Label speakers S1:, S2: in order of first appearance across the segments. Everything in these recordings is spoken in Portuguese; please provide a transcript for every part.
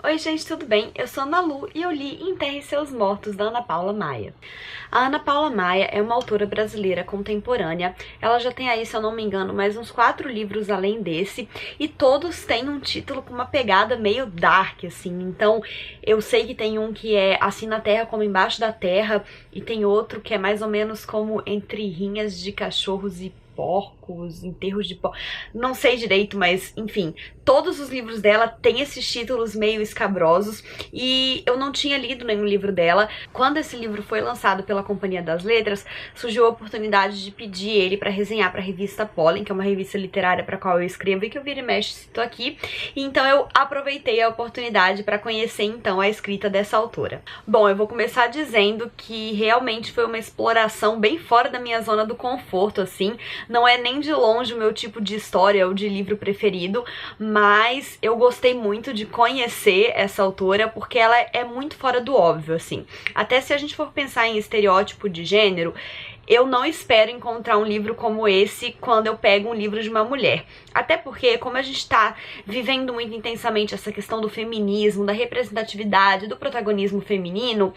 S1: Oi gente, tudo bem? Eu sou a Ana Lu e eu li Enterre Seus Mortos, da Ana Paula Maia. A Ana Paula Maia é uma autora brasileira contemporânea. Ela já tem aí, se eu não me engano, mais uns 4 livros além desse, e todos têm um título com uma pegada meio dark, assim. Então, eu sei que tem um que é Assim na Terra como Embaixo da Terra, e tem outro que é mais ou menos como Entre Rinhas de Cachorros e Porcos, Enterros de Porcos, não sei direito, mas enfim, todos os livros dela têm esses títulos meio escabrosos e eu não tinha lido nenhum livro dela. Quando esse livro foi lançado pela Companhia das Letras, surgiu a oportunidade de pedir ele para resenhar para a revista Pollen, que é uma revista literária para a qual eu escrevo e que eu vira e mexe cito aqui, e então eu aproveitei a oportunidade para conhecer então a escrita dessa autora. Bom, eu vou começar dizendo que realmente foi uma exploração bem fora da minha zona do conforto, assim. Não é nem de longe o meu tipo de história ou de livro preferido, mas eu gostei muito de conhecer essa autora porque ela é muito fora do óbvio, assim. Até se a gente for pensar em estereótipo de gênero, eu não espero encontrar um livro como esse quando eu pego um livro de uma mulher. Até porque, como a gente tá vivendo muito intensamente essa questão do feminismo, da representatividade, do protagonismo feminino,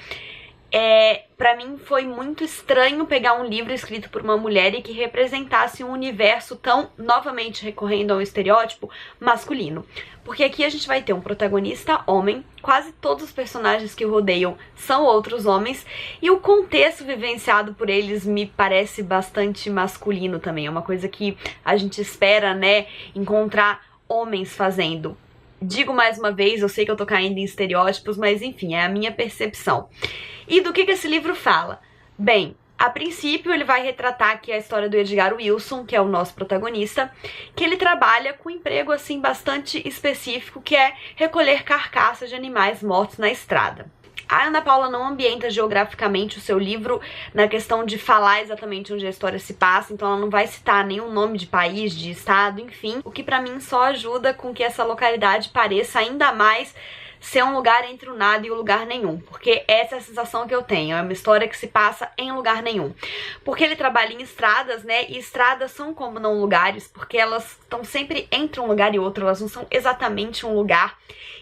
S1: pra mim foi muito estranho pegar um livro escrito por uma mulher e que representasse um universo tão, novamente recorrendo a um estereótipo, masculino. Porque aqui a gente vai ter um protagonista homem, quase todos os personagens que o rodeiam são outros homens, e o contexto vivenciado por eles me parece bastante masculino também. É uma coisa que a gente espera, né, encontrar homens fazendo. Digo mais uma vez, eu sei que eu tô caindo em estereótipos, mas enfim, é a minha percepção. E do que esse livro fala? Bem, a princípio ele vai retratar aqui a história do Edgar Wilson, que é o nosso protagonista, que ele trabalha com um emprego assim bastante específico, que é recolher carcaças de animais mortos na estrada. A Ana Paula não ambienta geograficamente o seu livro na questão de falar exatamente onde a história se passa, então ela não vai citar nenhum nome de país, de estado, enfim, o que pra mim só ajuda com que essa localidade pareça ainda mais ser um lugar entre o nada e o lugar nenhum, porque essa é a sensação que eu tenho, é uma história que se passa em lugar nenhum. Porque ele trabalha em estradas, né, e estradas são como não lugares, porque elas estão sempre entre um lugar e outro, elas não são exatamente um lugar,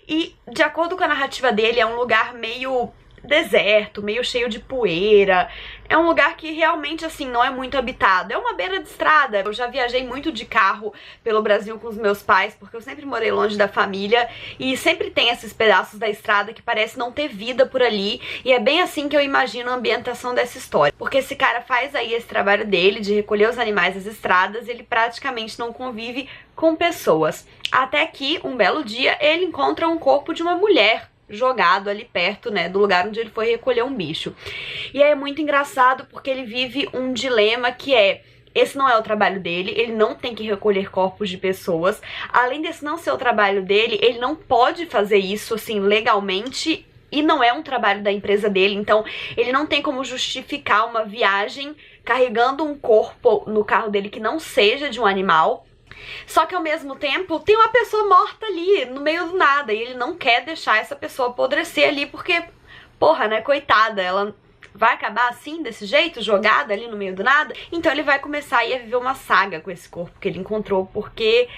S1: e de acordo com a narrativa dele, é um lugar meio deserto, meio cheio de poeira. É um lugar que realmente, assim, não é muito habitado. É uma beira de estrada. Eu já viajei muito de carro pelo Brasil com os meus pais, porque eu sempre morei longe da família, e sempre tem esses pedaços da estrada que parece não ter vida por ali, e é bem assim que eu imagino a ambientação dessa história. Porque esse cara faz aí esse trabalho dele, de recolher os animais das estradas, e ele praticamente não convive com pessoas. Até que, um belo dia, ele encontra um corpo de uma mulher jogado ali perto, né, do lugar onde ele foi recolher um bicho. E aí é muito engraçado porque ele vive um dilema que é: esse não é o trabalho dele, ele não tem que recolher corpos de pessoas. Além desse não ser o trabalho dele, ele não pode fazer isso, assim, legalmente, e não é um trabalho da empresa dele, então ele não tem como justificar uma viagem carregando um corpo no carro dele que não seja de um animal. Só que ao mesmo tempo tem uma pessoa morta ali no meio do nada e ele não quer deixar essa pessoa apodrecer ali porque, porra, né, coitada, ela vai acabar assim, desse jeito, jogada ali no meio do nada. Então ele vai começar a viver uma saga com esse corpo que ele encontrou, porque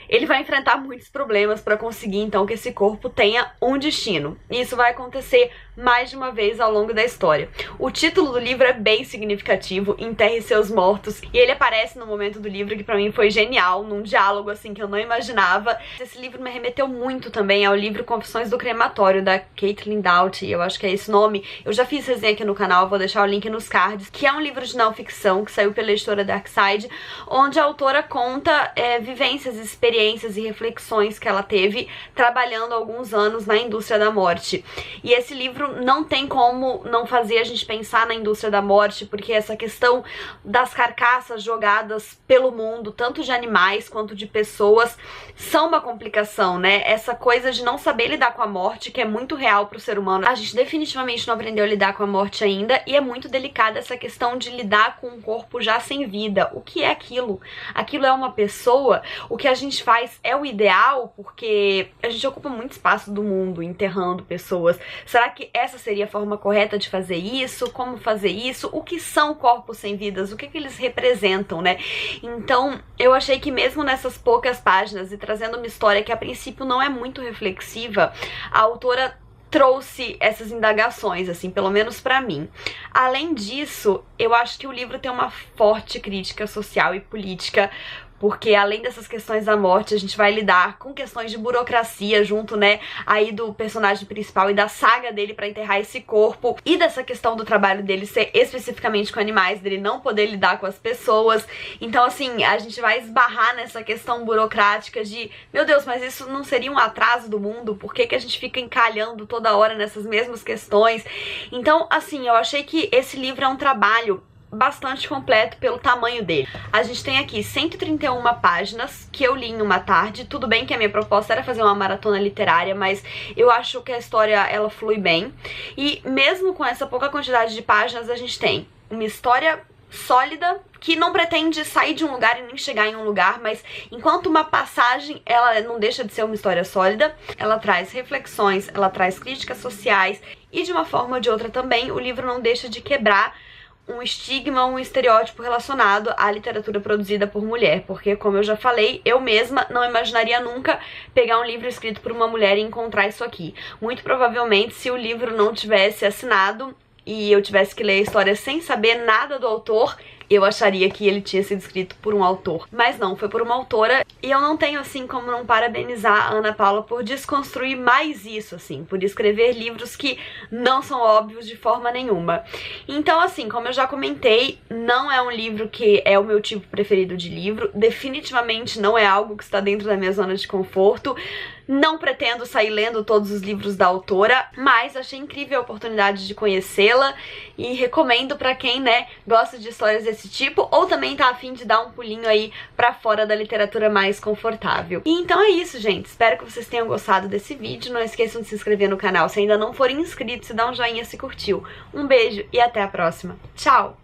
S1: ele vai enfrentar muitos problemas para conseguir então que esse corpo tenha um destino. E isso vai acontecer mais de uma vez ao longo da história. O título do livro é bem significativo, Enterre Seus Mortos, e ele aparece no momento do livro que pra mim foi genial, num diálogo assim que eu não imaginava. Esse livro me remeteu muito também ao livro Confissões do Crematório, da Caitlin Doughty, eu acho que é esse nome. Eu já fiz resenha aqui no canal, vou deixar o link nos cards, que é um livro de não ficção que saiu pela editora Darkside, onde a autora conta vivências, experiências e reflexões que ela teve trabalhando há alguns anos na indústria da morte. E esse livro não tem como não fazer a gente pensar na indústria da morte, porque essa questão das carcaças jogadas pelo mundo, tanto de animais quanto de pessoas, são uma complicação, né? Essa coisa de não saber lidar com a morte, que é muito real pro ser humano. A gente definitivamente não aprendeu a lidar com a morte ainda, e é muito delicada essa questão de lidar com um corpo já sem vida. O que é aquilo? Aquilo é uma pessoa? O que a gente faz é o ideal, porque a gente ocupa muito espaço do mundo enterrando pessoas. Será que essa seria a forma correta de fazer isso? Como fazer isso? O que são corpos sem vidas? O que eles representam, né? Então, eu achei que mesmo nessas poucas páginas e trazendo uma história que a princípio não é muito reflexiva, a autora trouxe essas indagações, assim, pelo menos pra mim. Além disso, eu acho que o livro tem uma forte crítica social e política, porque além dessas questões da morte, a gente vai lidar com questões de burocracia junto, né, aí do personagem principal e da saga dele pra enterrar esse corpo, e dessa questão do trabalho dele ser especificamente com animais, dele não poder lidar com as pessoas. Então, assim, a gente vai esbarrar nessa questão burocrática de, meu Deus, mas isso não seria um atraso do mundo? Por que a gente fica encalhando toda hora nessas mesmas questões? Então, assim, eu achei que esse livro é um trabalho bastante completo pelo tamanho dele. A gente tem aqui 131 páginas que eu li em uma tarde. Tudo bem que a minha proposta era fazer uma maratona literária, mas eu acho que a história, ela flui bem. E mesmo com essa pouca quantidade de páginas, a gente tem uma história sólida, que não pretende sair de um lugar e nem chegar em um lugar, mas enquanto uma passagem, ela não deixa de ser uma história sólida. Ela traz reflexões, ela traz críticas sociais, e de uma forma ou de outra também, o livro não deixa de quebrar um estigma, um estereótipo relacionado à literatura produzida por mulher, porque, como eu já falei, eu mesma não imaginaria nunca pegar um livro escrito por uma mulher e encontrar isso aqui. Muito provavelmente, se o livro não tivesse assinado e eu tivesse que ler a história sem saber nada do autor, eu acharia que ele tinha sido escrito por um autor. Mas não, foi por uma autora, e eu não tenho, assim, como não parabenizar a Ana Paula por desconstruir mais isso, assim, por escrever livros que não são óbvios de forma nenhuma. Então, assim, como eu já comentei, não é um livro que é o meu tipo preferido de livro, definitivamente não é algo que está dentro da minha zona de conforto. Não pretendo sair lendo todos os livros da autora, mas achei incrível a oportunidade de conhecê-la e recomendo pra quem, né, gosta de histórias desse tipo ou também tá a fim de dar um pulinho aí pra fora da literatura mais confortável. E então é isso, gente. Espero que vocês tenham gostado desse vídeo. Não esqueçam de se inscrever no canal se ainda não forem inscritos e dar um joinha se curtiu. Um beijo e até a próxima. Tchau!